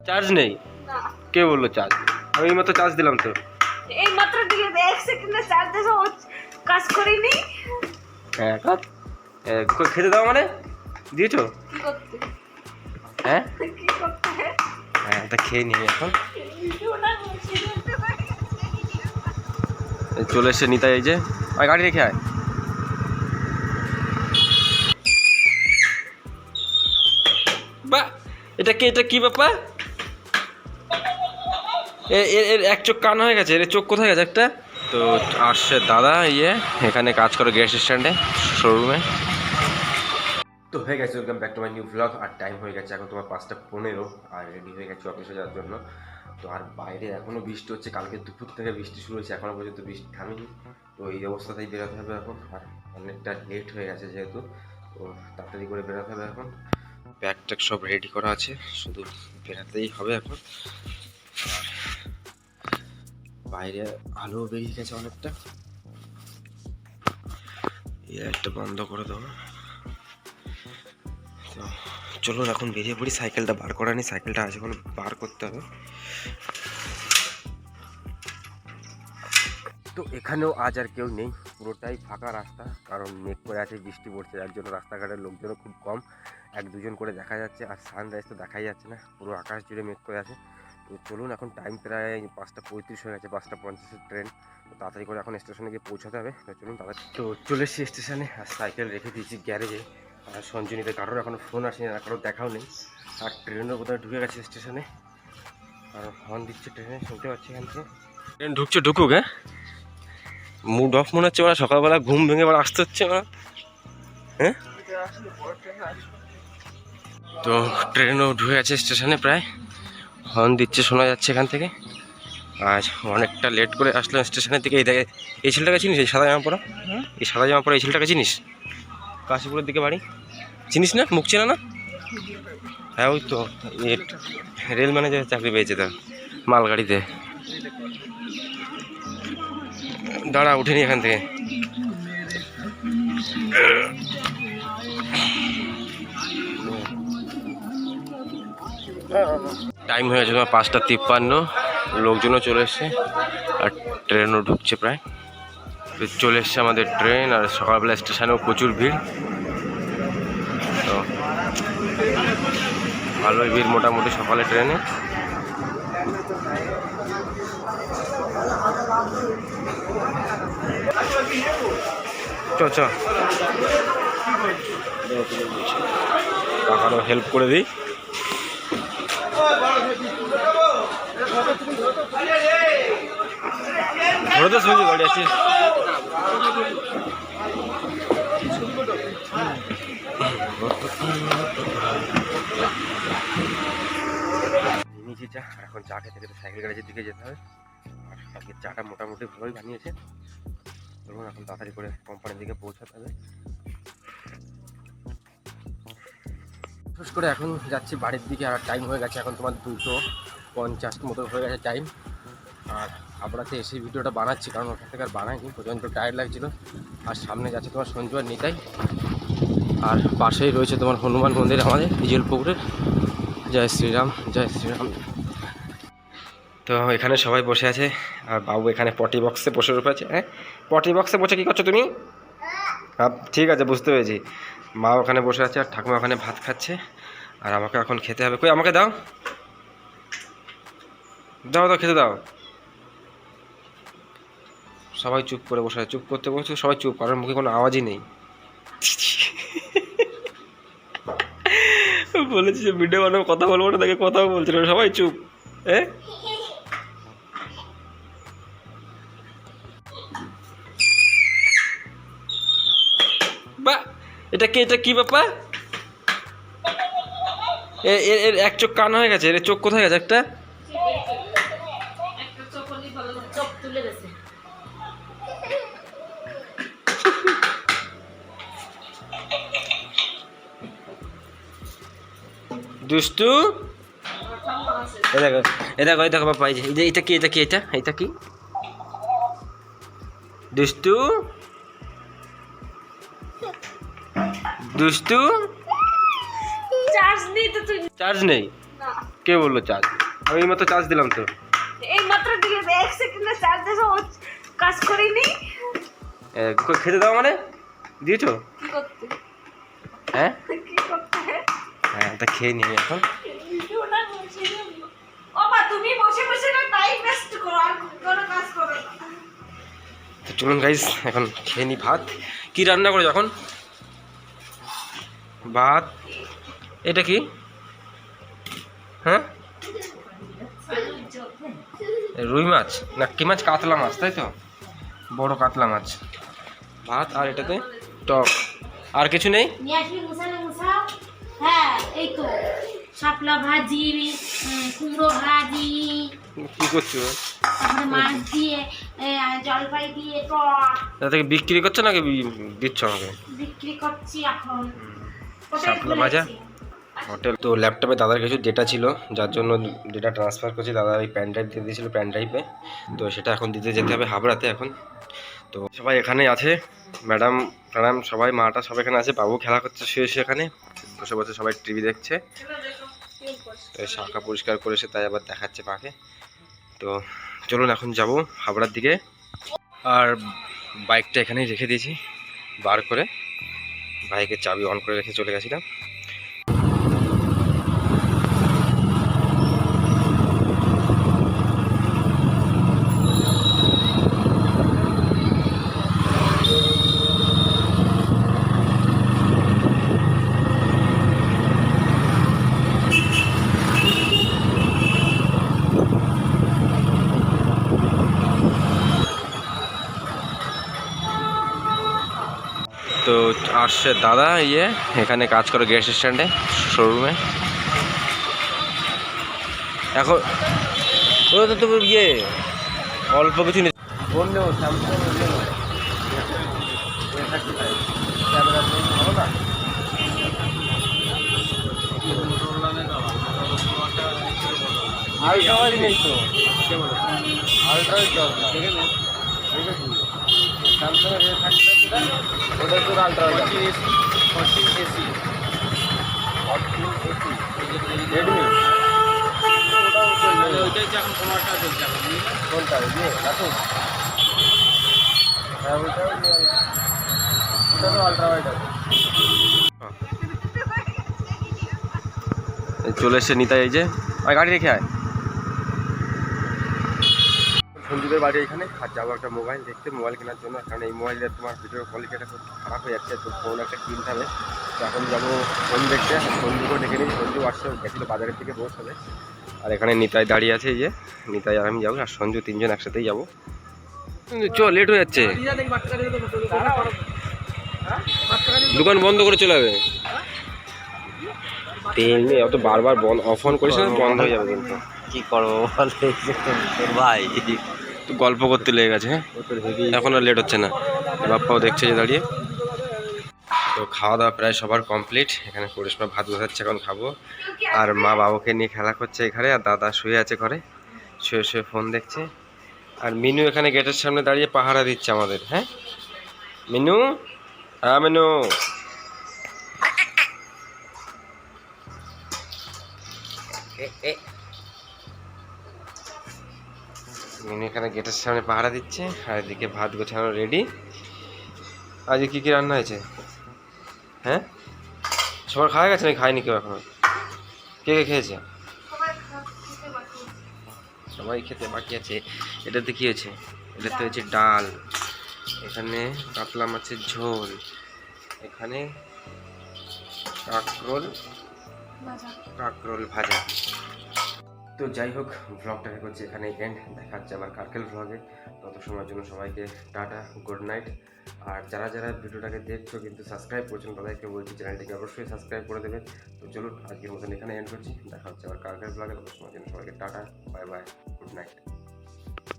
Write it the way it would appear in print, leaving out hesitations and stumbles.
Charge নেই? না, কে বললো চার্জ? আমি এইমাত্র চার্জ দিলাম তো। এই মাত্র দিলে 1 সেকেন্ডে চার্জ দিয়েছো, কাজ করিনি। হ্যাঁ কাজ খেতে দাও মানে দিয়েছো? কি করতে? হ্যাঁ কি করতে? হ্যাঁ তা খেয়ে নিই এখন। চলে এসছে নিতাই, এই যে আর গাড়ি রেখে আয়। বা এটা কি ব্যাপার? এর এক চোখ কান হয়ে গেছে, এর চোখ কোথায় গেছে একটা? তো আসছে দাদা এখানে কাজ করে গ্যাস স্ট্যান্ডে, শোরুমে। তো হয়ে গেছে, welcome back to my new blog. আর টাইম হয়ে গেছে এখন তোমার 5:15, আর রেডি হয়ে গেছে অফিসে যাওয়ার জন্য। তো আর বাইরে এখনও বৃষ্টি হচ্ছে, কালকে দুপুর থেকে বৃষ্টি শুরু হয়েছে, এখনও পর্যন্ত বৃষ্টি থামেনি। তো এই অবস্থাতেই বেরোতে হবে এখন, আর অনেকটা লেট হয়ে গেছে যেহেতু, তো তাড়াতাড়ি করে বেরোতে হবে এখন। ব্যাগ ট্যাগ সব রেডি করা আছে, শুধু বেরোতেই হবে এখন। আর বাইরে আলো বেরিয়ে গেছে অনেকটা, একটা বন্ধ করে দেবো। তো চলুন এখন বেরিয়ে পড়ি, সাইকেলটা বার করা নি, সাইকেলটা আজ এখন বার করতে হবে। তো এখানেও আজ আর কেউ নেই, পুরোটাই ফাঁকা রাস্তা, কারণ মেঘ করে আছে, বৃষ্টি পড়ছে, যার জন্য রাস্তাঘাটের লোকজনও খুব কম, 1-2 জন করে দেখা যাচ্ছে। আর সানরাইজ তো দেখাই যাচ্ছে না, পুরো আকাশ জুড়ে মেঘ করে আছে। তো চলুন, এখন টাইম প্রায় 5:35 হয়ে গেছে, 5:50 ট্রেন। তো তাড়াতাড়ি করে এখন স্টেশনে গিয়ে পৌঁছাতে হবে। তো চলুন তাড়াতাড়ি। তো চলে এসেছি স্টেশনে, আর সাইকেল রেখে দিয়েছি গ্যারেজে। আর সঞ্জনীতে কারোর এখনও ফোন আসেনি, আর কারোর দেখাও নেই। আর ট্রেনের বোধহয় ঢুকে গেছে স্টেশনে, আর হর্ন দিচ্ছে ট্রেনে, শুনতে পাচ্ছি এখান থেকে। ট্রেন ঢুকছে, ঢুকুক। হ্যাঁ, মুড অফ মনে হচ্ছে, ওরা সকালবেলা ঘুম ভেঙে এবার আসতে হচ্ছে ওরা। হ্যাঁ, তো ট্রেনও ঢুকে গেছে স্টেশনে, প্রায় হর্ন দিচ্ছে, শোনা যাচ্ছে এখান থেকে। আজ অনেকটা লেট করে আসলাম স্টেশনের দিকে। এই ছেলেটাকে চিনিস? এই সাদা জামা পরা, এই সাদা জামা পরা এই ছেলেটাকে চিনিস? কাশীপুরের দিকে বাড়ি, চিনিস না? মুখ চেনা না? হ্যাঁ ওই তো, রেল ম্যানেজারের চাকরি পেয়েছে তার, মালগাড়িতে। দাঁড়া, উঠেনি এখান থেকে। টাইম হয়ে গেছে তোমার 5:53, লোকজনও চলে এসছে, আর ট্রেনও ঢুকছে প্রায়। চলে এসছে আমাদের ট্রেন, আর সকালবেলা স্টেশনেও প্রচুর ভিড়। তো ভালোই ভিড় মোটামুটি সকালে ট্রেনে। চ কাকারও হেল্প করে দিই। ধরে তো শুনছি গাড়ি আছে। নিচে চা, আর এখন চা খেতে খেতে সাইকেল গ্যারেজের দিকে যেতে হবে। আর আজকে চাটা মোটামুটি ভালোই বানিয়েছে। ধরুন এখন তাড়াতাড়ি করে কোম্পানির দিকে পৌঁছাতে হবে। বিশেষ করে এখন যাচ্ছি বাড়ির দিকে, আর টাইম হয়ে গেছে এখন তোমার 2:50 মতো হয়ে গেছে টাইম। আর আপনাতে এসে ভিডিওটা বানাচ্ছি, কারণ ওখান থেকে আর বানাইনি, প্রচণ্ড টায়ার্ড লাগছিল। আর সামনে যাচ্ছে তোমার সঞ্জু আর নিতাই, আর পাশেই রয়েছে তোমার হনুমান মন্দির আমাদের ডিজেলপুকুরের। জয় শ্রীরাম, জয় শ্রীরাম। তো এখানে সবাই বসে আছে, আর বাবু এখানে পটি বক্সে বসে আছে। হ্যাঁ, পটি বক্সে বসে কী করছো তুমি? হ্যাঁ ঠিক আছে, বুঝতে পেরেছি। মা ওখানে বসে আছে, আর ঠাকুমা ওখানে ভাত খাচ্ছে, আর আমাকে এখন খেতে হবে। কই আমাকে দাও, দাও দাও, খেতে দাও। সবাই চুপ করে বসে আছে, চুপ করতে বলছো সবাই চুপ, কারোর মুখে কোনো আওয়াজই নেই। বলেছি যে ভিডিও বানাবো, কথা বলবো না, তাকে কথাও বলছিল, সবাই চুপ। হ্যাঁ, বা এটা কি ব্যাপার? এর এক চোখ কান হয়ে গেছে, এর চোখ কোথায় গেছে একটা? দুষ্টু, এই দেখো বাবা, এই যে এটা কি দুষ্টু, দুষ্টু। চার্জ নেই তো তুই? চার্জ নেই? না। কে বললো চার্জ? আমি এইমাত্র চার্জ দিলাম তো। এই মাত্র দিলে 1 সেকেন্ডে চার্জ দিয়েছো, কাজ করিনি। খেতে দাও মানে দিয়েছো? কি করতে? হ্যাঁ কি করতে? হ্যাঁ, তা খেয়ে নিই এখন। ভিডিওটা করছি না। বাবা তুমি বসে বসে না টাইম ওয়েস্ট করো, আর কোনো কাজ করো না। তো চলুন গাইস, এখন খেয়ে নিই ভাত। কি রান্না করে যখন? ভাত। এটা কি? হ্যাঁ, রুই মাছ না কি মাছ? কাতলা মাছ, তাই তো? বড় কাতলা মাছ। ভাত আর এটাতে টক, আর কিছু নেই? নিয়ে আসবি মুসালে মুসাও। হ্যাঁ এই তো শাপলা ভাজি, কুমড়ো ভাজি, কি করছো? তারপরে মাছ দিয়ে জলপাই দিয়ে টক এটা থেকে বিক্রি করছো নাকি দিচ্ছ আমাকে? বিক্রি করছি এখন। শাপলা ভাজা হোটেল। তো ল্যাপটপে দাদার কিছু ডেটা ছিল, যার জন্য ডেটা ট্রান্সফার করছি। দাদার এই প্যান ড্রাইভ দিয়ে দিয়েছিল প্যান ড্রাইভে, তো সেটা এখন দিতে যেতে হবে হাবড়াতে এখন। তো সবাই এখানেই আছে, ম্যাডাম ম্যাডাম সবাই, মাটা সব এখানে আছে। বাবু খেলা করছে শুয়ে শুয়ে এখানে বসে বসে, সবাই টিভি দেখছে। তো শাখা পরিষ্কার করেছে, তাই আবার দেখাচ্ছে পাকে। তো চলুন এখন যাব হাবড়ার দিকে। আর বাইকটা এখানেই রেখে দিয়েছি বার করে, বাইকের চাবি অন করে রেখে চলে গেছিলাম। তো আসছে দাদা, এখানে কাজ করে গ্যাস স্ট্যান্ডে, শোরুমে। এখন ও তো অল্প কিছু নেই। নেই তো চলে এসছে নিতাই, এই যে গাড়ি রেখে আয়। সঞ্জুদের বাড়ি এখানে, আর যাবো একটা মোবাইল দেখতে, মোবাইল কেনার জন্য। কারণ এই মোবাইলে তোমার ভিডিও কোয়ালিটিটা খুব খারাপ হয়ে যাচ্ছে, তো ফোন একটা কিনতে হবে। তো এখন যাবো ফোন দেখতে, সঞ্জুকেও ডেকে নিই। সঞ্জু আসছে, গেছিলো বাজারের থেকে বস হবে। আর এখানে নিতাই দাঁড়িয়ে আছে, এই যে নিতাই আর আমি যাবো, আর সঞ্জু, তিনজন একসাথেই যাবো। চ, লেট হয়ে যাচ্ছে, দোকান বন্ধ করে চলে যাবে। তেল নেই, অত বারবার অফ অন করিস না, বন্ধ হয়ে যাবে কিন্তু। কি করবো বল ভাই, তো গল্প করতে লেগে গেছে। হ্যাঁ, এখন আর লেট হচ্ছে না, বাপ্পাও দেখছে যে দাঁড়িয়ে। তো খাওয়া দাওয়া প্রায় সবার কমপ্লিট। এখানে করিশ্মা ভাত বসাচ্ছে, এখন খাবো। আর মা বাবুকে নিয়ে খেলা করছে এখানে, আর দাদা শুয়ে আছে ঘরে, শুয়ে শুয়ে ফোন দেখছে। আর মিনু এখানে গেটের সামনে দাঁড়িয়ে পাহারা দিচ্ছে আমাদের। হ্যাঁ মিনু, হ্যাঁ মিনু। মিনু এখানে গেটের সামনে পাহারা দিচ্ছে, আর এদিকে ভাত গোছানো রেডি। আজকে কী কী রান্না হয়েছে? হ্যাঁ, সবার খাওয়া গেছে নাকি? খায়নি কেউ এখনো? কে কে খেয়েছে? সবাই খেতে বাকি আছে। এটাতে কি হয়েছে? এটাতে হয়েছে ডাল, এখানে কাতলা মাছের ঝোল, এখানে কাঁকরোল ভাজা। তো যাই হোক, ভ্লগটাকে করছি এখানে এন্ড। দেখা হচ্ছে আবার কালকের ভ্লগে। তত সময়ের জন্য সবাইকে টাটা, গুড নাইট। আর যারা যারা ভিডিওটাকে দেখছো কিন্তু সাবস্ক্রাইব করছেন, তাদেরকে বলছি চ্যানেলটিকে অবশ্যই সাবস্ক্রাইব করে দেবেন। তো চলুন আজকের মতন এখানে এন্ড করছি। দেখা হচ্ছে আবার কালকের ভ্লগে। তত সময়ের জন্য সবাইকে tata, bye bye, good night.